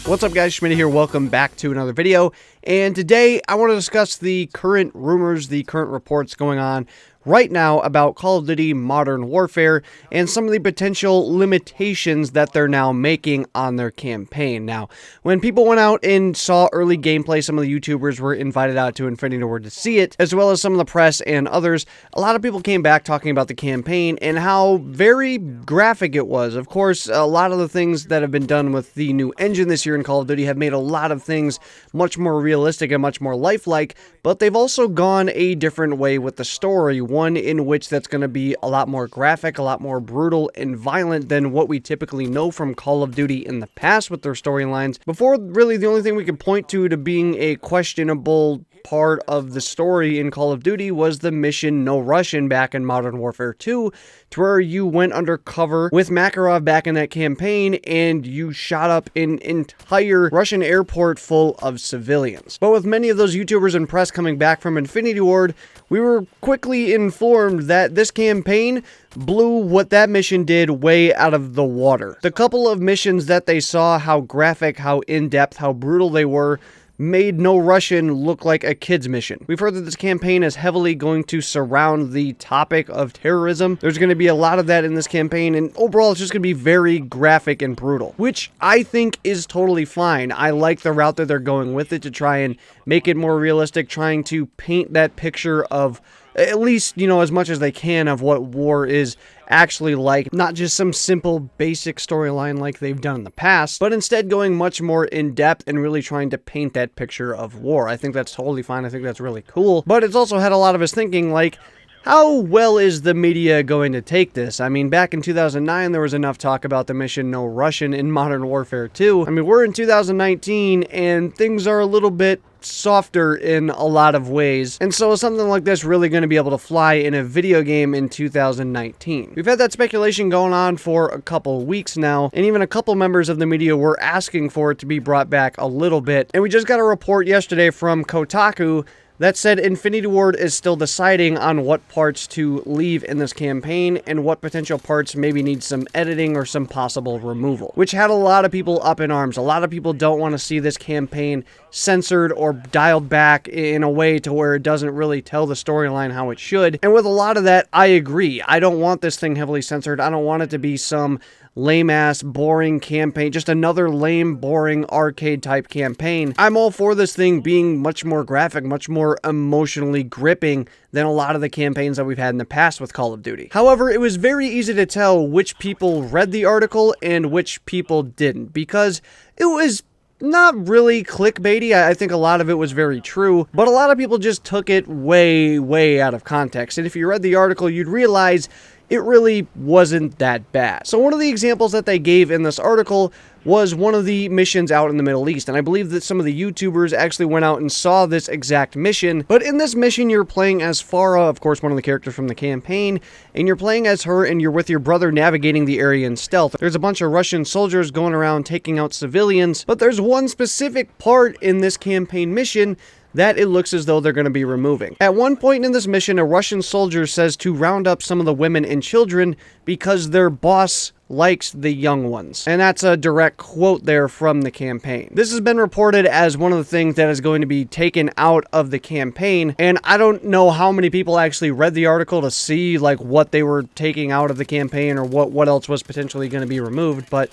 What's up guys, Schmidt here, welcome back to another video, and today I want to discuss the current rumors, the current reports going on right now about Call of Duty Modern Warfare and some of the potential limitations that they're now making on their campaign. Now, when people went out and saw early gameplay, some of the YouTubers were invited out to Infinity Ward to see it, as well as some of the press and others. A lot of people came back talking about the campaign and how very graphic it was. Of course, a lot of the things that have been done with the new engine this year in Call of Duty have made a lot of things much more realistic and much more lifelike, but they've also gone a different way with the story. One in which that's going to be a lot more graphic, a lot more brutal and violent than what we typically know from Call of Duty in the past with their storylines. Before, really, the only thing we could point to being a questionable part of the story in Call of Duty was the mission No Russian back in Modern Warfare 2, to where you went undercover with Makarov back in that campaign and you shot up an entire Russian airport full of civilians. But with many of those YouTubers and press coming back from Infinity Ward, we were quickly informed that this campaign blew what that mission did way out of the water. The couple of missions that they saw, how graphic, how in-depth, how brutal they were, made No Russian look like a kid's mission. We've heard that this campaign is heavily going to surround the topic of terrorism. There's going to be a lot of that in this campaign, and overall it's just going to be very graphic and brutal, which I think is totally fine. I like the route that they're going with it to try and make it more realistic, trying to paint that picture of at least, you know, as much as they can of what war is actually like, not just some simple basic storyline like they've done in the past, but instead going much more in depth and really trying to paint that picture of war. I think that's totally fine. I think that's really cool, but it's also had a lot of us thinking, like, how well is the media going to take this? I mean, back in 2009, there was enough talk about the mission No Russian in Modern Warfare 2. I mean, we're in 2019, and things are a little bit softer in a lot of ways, and so is something like this really going to be able to fly in a video game in 2019? We've had that speculation going on for a couple weeks now, and even a couple members of the media were asking for it to be brought back a little bit, and we just got a report yesterday from Kotaku that said Infinity Ward is still deciding on what parts to leave in this campaign and what potential parts maybe need some editing or some possible removal, which had a lot of people up in arms. A lot of people don't want to see this campaign censored or dialed back in a way to where it doesn't really tell the storyline how it should. And with a lot of that, I agree. I don't want this thing heavily censored. I don't want it to be some lame-ass, boring campaign, just another lame, boring, arcade-type campaign. I'm all for this thing being much more graphic, much more emotionally gripping than a lot of the campaigns that we've had in the past with Call of Duty. However, it was very easy to tell which people read the article and which people didn't, because it was not really clickbaity. I think a lot of it was very true, but a lot of people just took it way, way out of context. And if you read the article, you'd realize it really wasn't that bad. So one of the examples that they gave in this article was one of the missions out in the Middle East, and I believe that some of the YouTubers actually went out and saw this exact mission. But in this mission, you're playing as Farah, of course, one of the characters from the campaign, and you're playing as her, and you're with your brother navigating the area in stealth. There's a bunch of Russian soldiers going around taking out civilians, but there's one specific part in this campaign mission that it looks as though they're going to be removing. At one point in this mission, a Russian soldier says to round up some of the women and children because their boss likes the young ones. And that's a direct quote there from the campaign. This has been reported as one of the things that is going to be taken out of the campaign, and I don't know how many people actually read the article to see like what they were taking out of the campaign or what else was potentially going to be removed, but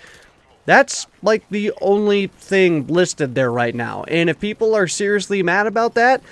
that's like the only thing listed there right now. And if people are seriously mad about that,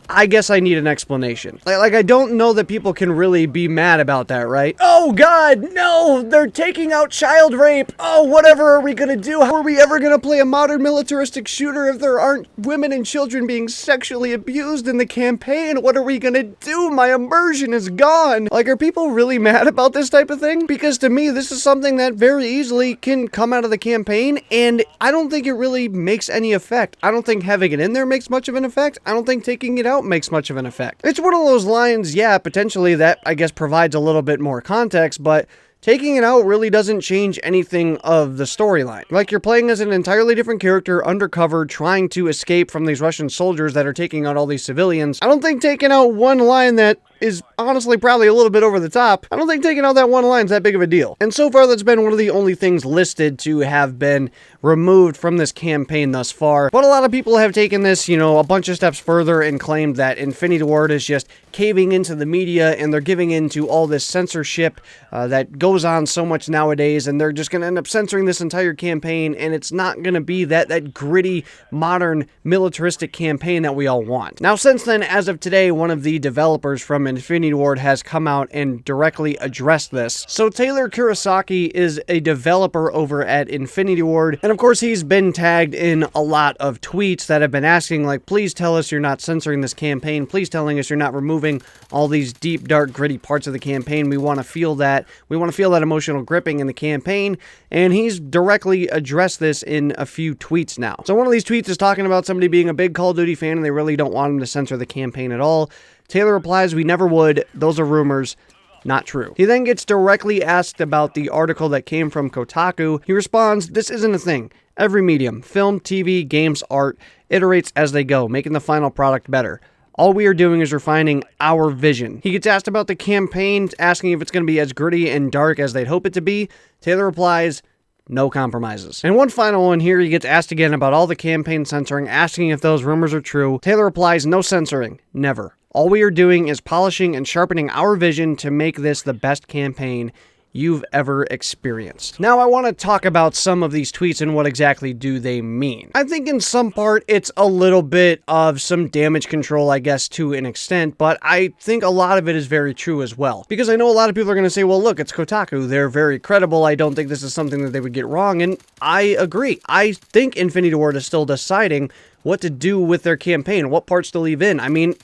I guess I need an explanation. Like, I don't know that people can really be mad about that, right? Oh God, no, they're taking out child rape. Oh, whatever are we gonna do? How are we ever gonna play a modern militaristic shooter if there aren't women and children being sexually abused in the campaign? What are we gonna do? My immersion is gone. Like, are people really mad about this type of thing? Because to me, this is something that very easily can come out of the campaign, and I don't think it really makes any effect. I don't think having it in there makes much of an effect. I don't think taking it out makes much of an effect. It's one of those lines, yeah, potentially that I guess provides a little bit more context, but taking it out really doesn't change anything of the storyline. Like, you're playing as an entirely different character undercover trying to escape from these Russian soldiers that are taking out all these civilians. I don't think taking out one line that is honestly probably a little bit over the top, I don't think taking out that one line is that big of a deal. And so far, that's been one of the only things listed to have been removed from this campaign thus far. But a lot of people have taken this, you know, a bunch of steps further and claimed that Infinity Ward is just caving into the media and they're giving into all this censorship that goes on so much nowadays, and they're just going to end up censoring this entire campaign, and it's not going to be that gritty, modern, militaristic campaign that we all want. Now, since then, as of today, one of the developers from Infinity Ward has come out and directly addressed this. So Taylor Kurosaki is a developer over at Infinity Ward, and of course he's been tagged in a lot of tweets that have been asking, like, please tell us you're not censoring this campaign, please telling us you're not removing all these deep, dark, gritty parts of the campaign. We want to feel that. We want to feel that emotional gripping in the campaign, and he's directly addressed this in a few tweets now. So one of these tweets is talking about somebody being a big Call of Duty fan and they really don't want him to censor the campaign at all. Taylor replies, "We never would. Those are rumors. Not true." He then gets directly asked about the article that came from Kotaku. He responds, "This isn't a thing. Every medium, film, TV, games, art, iterates as they go, making the final product better. All we are doing is refining our vision." He gets asked about the campaign, asking if it's going to be as gritty and dark as they'd hope it to be. Taylor replies, "No compromises." And one final one here, he gets asked again about all the campaign censoring, asking if those rumors are true. Taylor replies, "No censoring. Never. All we are doing is polishing and sharpening our vision to make this the best campaign you've ever experienced." Now, I want to talk about some of these tweets and what exactly do they mean. I think in some part it's a little bit of some damage control, I guess, to an extent, but I think a lot of it is very true as well. Because I know a lot of people are going to say, well, look, it's Kotaku. They're very credible. I don't think this is something that they would get wrong, and I agree. I think Infinity Ward is still deciding what to do with their campaign, what parts to leave in. I mean,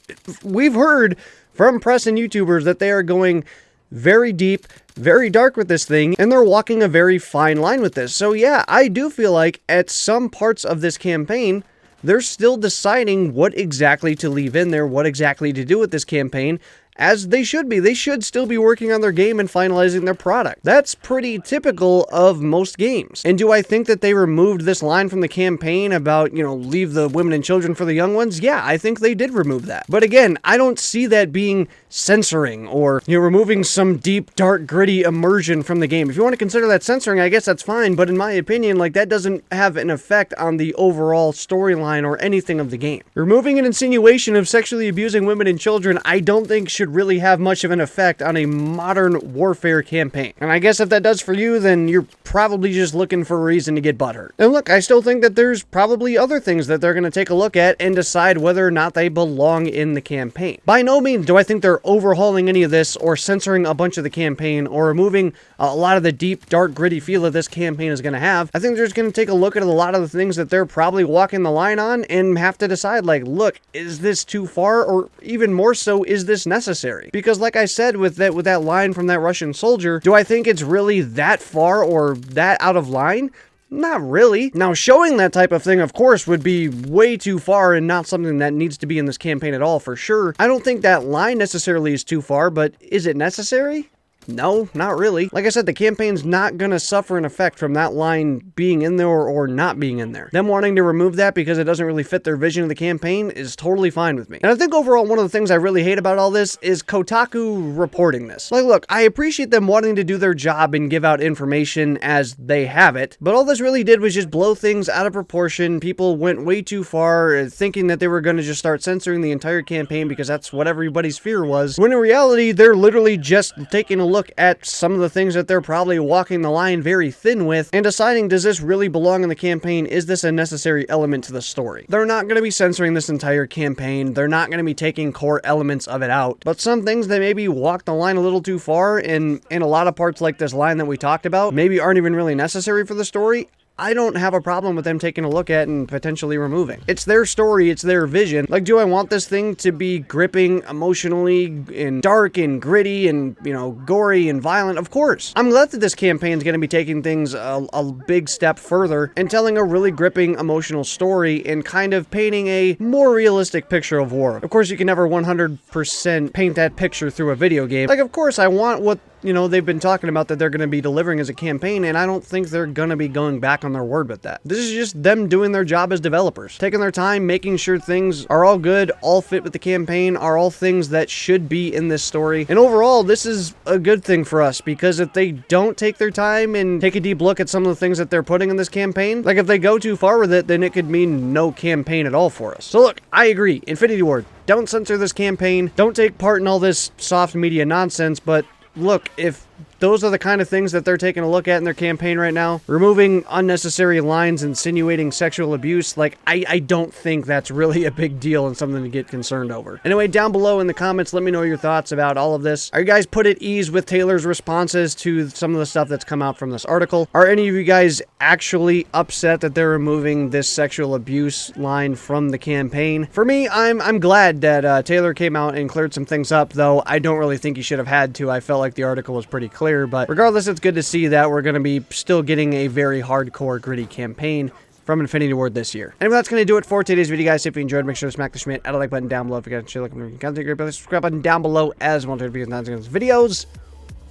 we've heard from press and YouTubers that they are going very deep, very dark with this thing, and they're walking a very fine line with this. So yeah, I do feel like at some parts of this campaign, they're still deciding what exactly to leave in there, what exactly to do with this campaign, as they should be. They should still be working on their game and finalizing their product. That's pretty typical of most games. And do I think that they removed this line from the campaign about, you know, leave the women and children for the young ones? Yeah, I think they did remove that. But again, I don't see that being censoring or, you know, removing some deep, dark, gritty immersion from the game. If you want to consider that censoring, I guess that's fine. But in my opinion, like, that doesn't have an effect on the overall storyline or anything of the game. Removing an insinuation of sexually abusing women and children, I don't think should really have much of an effect on a modern warfare campaign. And I guess if that does for you, then you're probably just looking for a reason to get butthurt. And look, I still think that there's probably other things that they're going to take a look at and decide whether or not they belong in the campaign. By no means do I think they're overhauling any of this or censoring a bunch of the campaign or removing a lot of the deep, dark, gritty feel that this campaign is going to have. I think they're just going to take a look at a lot of the things that they're probably walking the line on and have to decide, like, look, is this too far, or even more so, is this necessary? Because like I said, with that line from that Russian soldier, do I think it's really that far or that out of line? Not really. Now, showing that type of thing, of course, would be way too far and not something that needs to be in this campaign at all, for sure. I don't think that line necessarily is too far, but is it necessary? No, not really. Like I said, the campaign's not going to suffer an effect from that line being in there or not being in there. Them wanting to remove that because it doesn't really fit their vision of the campaign is totally fine with me. And I think overall, one of the things I really hate about all this is Kotaku reporting this. Like, look, I appreciate them wanting to do their job and give out information as they have it, but all this really did was just blow things out of proportion. People went way too far, thinking that they were going to just start censoring the entire campaign because that's what everybody's fear was, when in reality, they're literally just taking a look at some of the things that they're probably walking the line very thin with and deciding, does this really belong in the campaign? Is this a necessary element to the story? They're not going to be censoring this entire campaign. They're not going to be taking core elements of it out, but some things that maybe walk the line a little too far, and in a lot of parts like this line that we talked about, maybe aren't even really necessary for the story, I don't have a problem with them taking a look at and potentially removing. It's their story, it's their vision. Like, do I want this thing to be gripping emotionally and dark and gritty and, you know, gory and violent? Of course. I'm glad that this campaign is going to be taking things a big step further and telling a really gripping emotional story and kind of painting a more realistic picture of war. Of course, you can never 100% paint that picture through a video game. Like, of course, I want what you know, they've been talking about that they're going to be delivering as a campaign, and I don't think they're going to be going back on their word with that. This is just them doing their job as developers, taking their time, making sure things are all good, all fit with the campaign, are all things that should be in this story. And overall, this is a good thing for us, because if they don't take their time and take a deep look at some of the things that they're putting in this campaign, like if they go too far with it, then it could mean no campaign at all for us. So look, I agree. Infinity Ward, don't censor this campaign. Don't take part in all this soft media nonsense, but look, if those are the kind of things that they're taking a look at in their campaign right now, removing unnecessary lines insinuating sexual abuse, like, I don't think that's really a big deal and something to get concerned over. Anyway, down below in the comments, let me know your thoughts about all of this. Are you guys put at ease with Taylor's responses to some of the stuff that's come out from this article? Are any of you guys actually upset that they're removing this sexual abuse line from the campaign? For me, I'm glad that Taylor came out and cleared some things up, though I don't really think he should have had to. I felt like the article was pretty clear. But regardless, it's good to see that we're going to be still getting a very hardcore, gritty campaign from Infinity Ward this year. Anyway, that's going to do it for today's video, guys. If you enjoyed, make sure to smack the schmidt, add a like button down below if you guys enjoy looking content, great, subscribe button down below as well to be notifications videos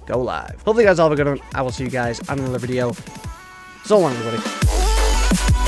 go live. Hopefully, you guys all have a good one. I will see you guys on another video. So long, everybody.